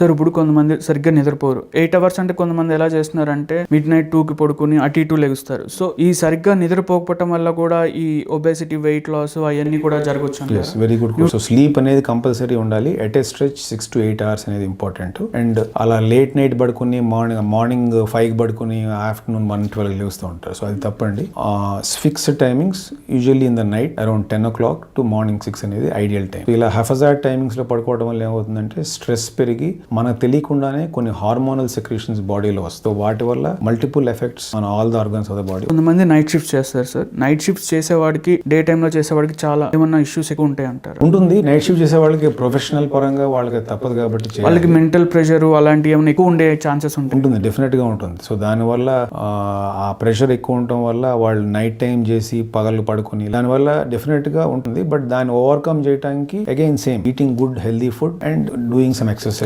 Sir ఇప్పుడు కొంతమంది సరిగ్గా నిద్రపోరు. 8 అవర్స్ అంటే కొంతమంది ఎలా చేస్తున్నారంటే మిడ్‌నైట్ 2కి పడుకొని అటు ఇటు లెగుస్తారు. సో ఈ సరిగ్గా నిద్రపోకపోవటం వల్ల కూడా ఈ ఒబేసిటీ, వెయిట్ లాస్ అవన్నీ కూడా జరగొచ్చు అంటారా? Very good. సో స్లీప్ అనేది కంపల్సరీ ఉండాలి. At a stretch 6 to 8 hours అనేది ఇంపార్టెంట్. అండ్ అలా లేట్ నైట్ పడుకుని మార్నింగ్ 5 పడుకుని ఆఫ్టర్నూన్ 1-12 లేస్తూ ఉంటారు. సో అది తప్పండి. Fixed timings usually in the night around 10 o'clock to morning 6 అనేది ఐడియల్ టైం. ఇలా హెఫజార్డ్ టైమింగ్స్ లో పడుకోవడం వల్ల ఏమవుతుందంటే స్ట్రెస్ పెరిగి మనకు తెలియకుండానే కొన్ని హార్మోనల్ సెక్రీషన్స్ బాడీలో వస్తాయి. వాటి వల్ల multiple effects on all the organs of the body. కొంతమంది నైట్ షిఫ్ట్ చేస్తారు సార్. నైట్ షిఫ్ట్ చేసేవాడికి డే టైమ్ లో చేసేవాడికి చాలా ఏమన్నా ఇష్యూస్ ఎక్కువ ఉంటాయి అంటారు. ఉంటుంది. నైట్ షిఫ్ట్ చేసే వాళ్ళకి ప్రొఫెషనల్ పరంగా వాళ్ళకి తప్పదు కాబట్టి చేయాలి. వాళ్ళకి మెంటల్ ప్రెషర్ అలాంటివి ఏమైనా ఎక్కువ ఉండే ఛాన్సెస్ ఉంటుంది. డెఫినెట్ గా ఉంటుంది. సో దానివల్ల ఆ ప్రెషర్ ఎక్కువ ఉండటం వల్ల వాళ్ళు నైట్ టైం చేసి పగలు పడుకుని దానివల్ల డెఫినెట్ గా ఉంటుంది. బట్ దాన్ని ఓవర్కమ్ చేయడానికి again same eating good healthy food and doing some exercise.